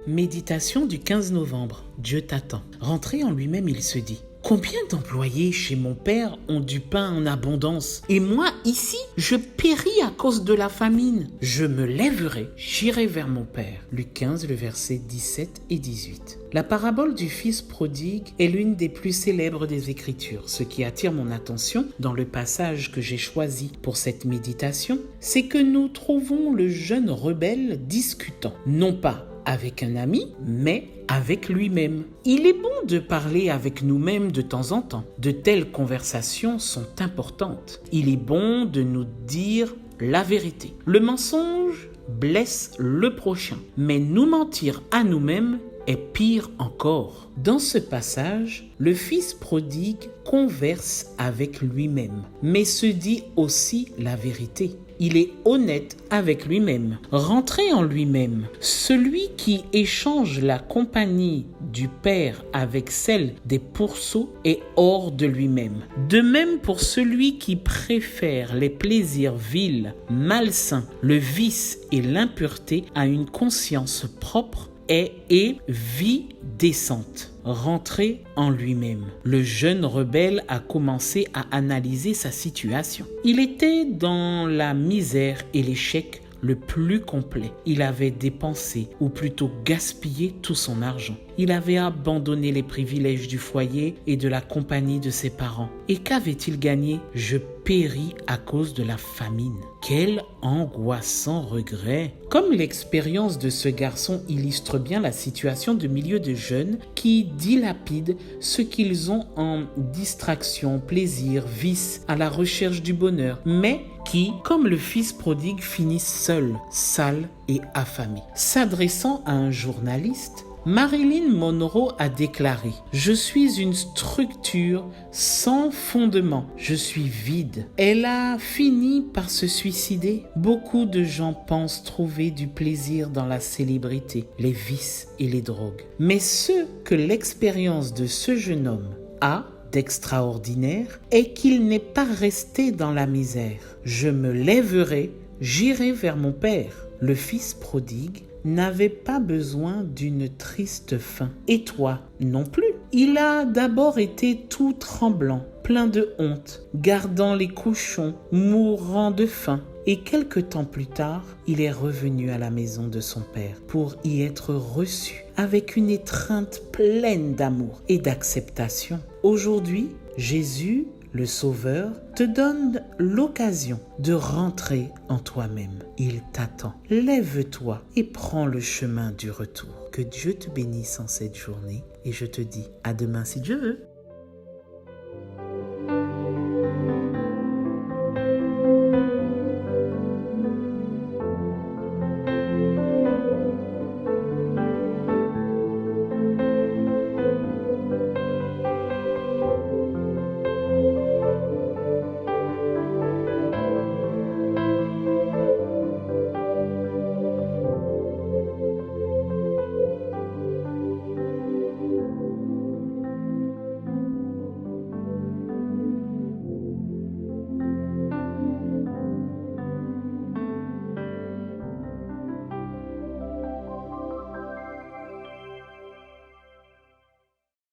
Méditation du 15 novembre. Dieu t'attend. Rentré en lui-même, il se dit: combien d'employés chez mon père ont du pain en abondance, et moi, ici, je péris à cause de la famine. Je me lèverai, j'irai vers mon père. Luc 15, le verset 17 et 18. La parabole du fils prodigue est l'une des plus célèbres des Écritures. Ce qui attire mon attention dans le passage que j'ai choisi pour cette méditation, c'est que nous trouvons le jeune rebelle discutant, non pas avec un ami, mais avec lui-même. Il est bon de parler avec nous-mêmes de temps en temps. De telles conversations sont importantes. Il est bon de nous dire la vérité. Le mensonge blesse le prochain, mais nous mentir à nous-mêmes est pire encore. Dans ce passage, le fils prodigue converse avec lui-même, mais se dit aussi la vérité. Il est honnête avec lui-même, rentré en lui-même. Celui qui échange la compagnie du Père avec celle des pourceaux est hors de lui-même. De même pour celui qui préfère les plaisirs vils, malsains, le vice et l'impureté à une conscience propre et vie décente, rentré en lui-même. Le jeune rebelle a commencé à analyser sa situation. Il était dans la misère et l'échec le plus complet. Il avait dépensé, ou plutôt gaspillé, tout son argent. Il avait abandonné les privilèges du foyer et de la compagnie de ses parents. Et qu'avait-il gagné? Je péris à cause de la famine. Quel angoissant regret! Comme l'expérience de ce garçon illustre bien la situation de milliers de jeunes qui dilapident ce qu'ils ont en distraction, plaisir, vice, à la recherche du bonheur, mais qui, comme le fils prodigue, finissent seuls, sales et affamés. S'adressant à un journaliste, Marilyn Monroe a déclaré: « Je suis une structure sans fondement, je suis vide. » Elle a fini par se suicider. Beaucoup de gens pensent trouver du plaisir dans la célébrité, les vices et les drogues. Mais ce que l'expérience de ce jeune homme a d'extraordinaire est qu'il n'est pas resté dans la misère. Je me lèverai, j'irai vers mon père. Le fils prodigue n'avait pas besoin d'une triste fin. Et toi non plus. Il a d'abord été tout tremblant, plein de honte, gardant les cochons, mourant de faim. Et quelque temps plus tard, il est revenu à la maison de son père pour y être reçu avec une étreinte pleine d'amour et d'acceptation. Aujourd'hui, Jésus, le Sauveur, te donne l'occasion de rentrer en toi-même. Il t'attend. Lève-toi et prends le chemin du retour. Que Dieu te bénisse en cette journée et je te dis à demain si Dieu veut.